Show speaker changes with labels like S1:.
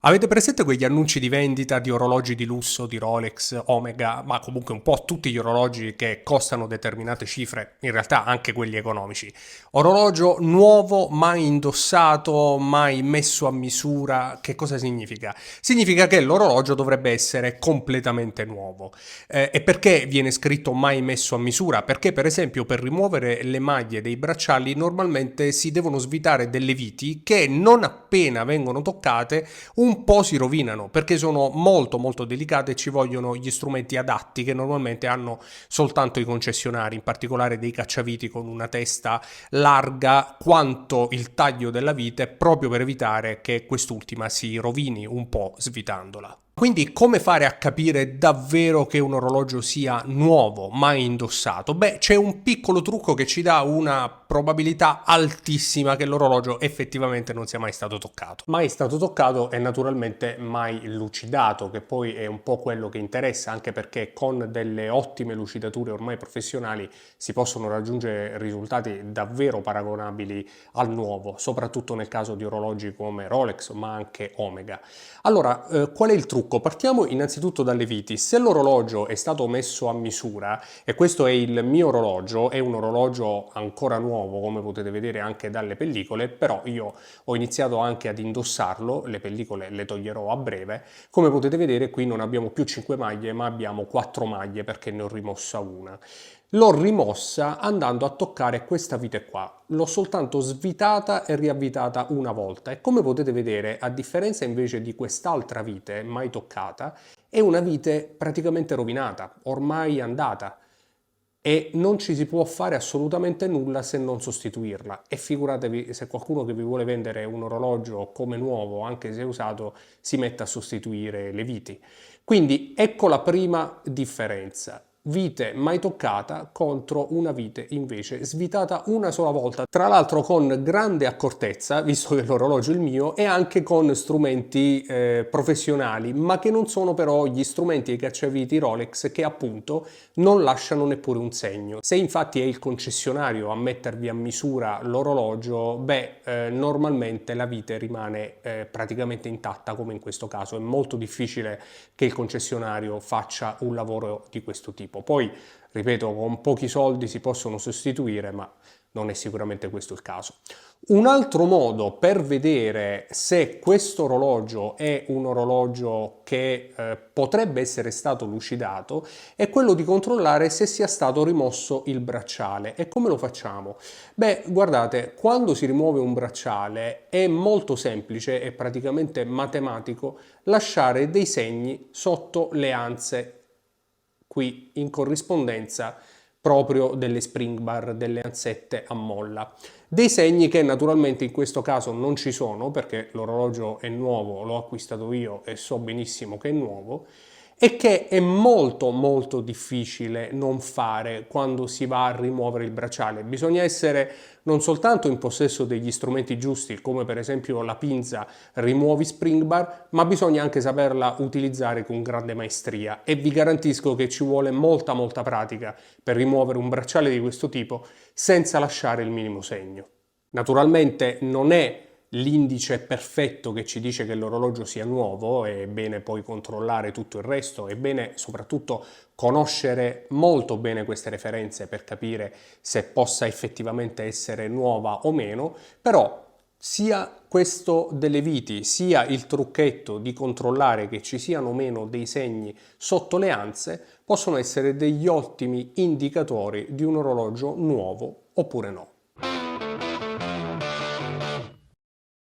S1: Avete presente quegli annunci di vendita di orologi di lusso, di Rolex, Omega, ma comunque un po' tutti gli orologi che costano determinate cifre, in realtà anche quelli economici. Orologio nuovo, mai indossato, mai messo a misura. Che cosa significa? Significa che l'orologio dovrebbe essere completamente nuovo. E perché viene scritto mai messo a misura? Perché per esempio per rimuovere le maglie dei bracciali normalmente si devono svitare delle viti che non appena vengono toccate un po' si rovinano perché sono molto molto delicate e ci vogliono gli strumenti adatti che normalmente hanno soltanto i concessionari, in particolare dei cacciaviti con una testa larga quanto il taglio della vite, proprio per evitare che quest'ultima si rovini un po' svitandola. Quindi come fare a capire davvero che un orologio sia nuovo, mai indossato? Beh, c'è un piccolo trucco che ci dà una probabilità altissima che l'orologio effettivamente non sia mai stato toccato. Mai stato toccato e naturalmente mai lucidato, che poi è un po' quello che interessa, anche perché con delle ottime lucidature ormai professionali si possono raggiungere risultati davvero paragonabili al nuovo, soprattutto nel caso di orologi come Rolex ma anche Omega. Allora, qual è il trucco? Partiamo innanzitutto dalle viti. Se l'orologio è stato messo a misura, e questo è il mio orologio, è un orologio ancora nuovo, come potete vedere anche dalle pellicole, però io ho iniziato anche ad indossarlo, le pellicole le toglierò a breve. Come potete vedere qui non abbiamo più 5 maglie, ma abbiamo 4 maglie perché ne ho rimossa una. L'ho rimossa andando a toccare questa vite qua, l'ho soltanto svitata e riavvitata una volta e come potete vedere, a differenza invece di quest'altra vite mai toccata, è una vite praticamente rovinata, ormai andata e non ci si può fare assolutamente nulla se non sostituirla. E figuratevi se qualcuno che vi vuole vendere un orologio come nuovo, anche se usato, si mette a sostituire le viti. Quindi ecco la prima differenza. Vite mai toccata contro una vite invece svitata una sola volta, tra l'altro con grande accortezza, visto che l'orologio è il mio, e anche con strumenti professionali, ma che non sono però gli strumenti e i cacciaviti Rolex che appunto non lasciano neppure un segno. Se infatti è il concessionario a mettervi a misura l'orologio, normalmente la vite rimane praticamente intatta come in questo caso. È molto difficile che il concessionario faccia un lavoro di questo tipo. Poi, ripeto, con pochi soldi si possono sostituire, ma non è sicuramente questo il caso. Un altro modo per vedere se questo orologio è un orologio che potrebbe essere stato lucidato è quello di controllare se sia stato rimosso il bracciale. E come lo facciamo? Beh, guardate, quando si rimuove un bracciale è molto semplice e praticamente matematico lasciare dei segni sotto le anse qui in corrispondenza proprio delle spring bar, delle ansette a molla. Dei segni che naturalmente in questo caso non ci sono perché l'orologio è nuovo, l'ho acquistato io e so benissimo che è nuovo, e che è molto molto difficile non fare quando si va a rimuovere il bracciale. Bisogna essere non soltanto in possesso degli strumenti giusti, come per esempio la pinza rimuovi spring bar, ma bisogna anche saperla utilizzare con grande maestria e vi garantisco che ci vuole molta molta pratica per rimuovere un bracciale di questo tipo senza lasciare il minimo segno. Naturalmente non è l'indice perfetto che ci dice che l'orologio sia nuovo, è bene poi controllare tutto il resto, è bene soprattutto conoscere molto bene queste referenze per capire se possa effettivamente essere nuova o meno, però sia questo delle viti, sia il trucchetto di controllare che ci siano o meno dei segni sotto le anse possono essere degli ottimi indicatori di un orologio nuovo oppure no.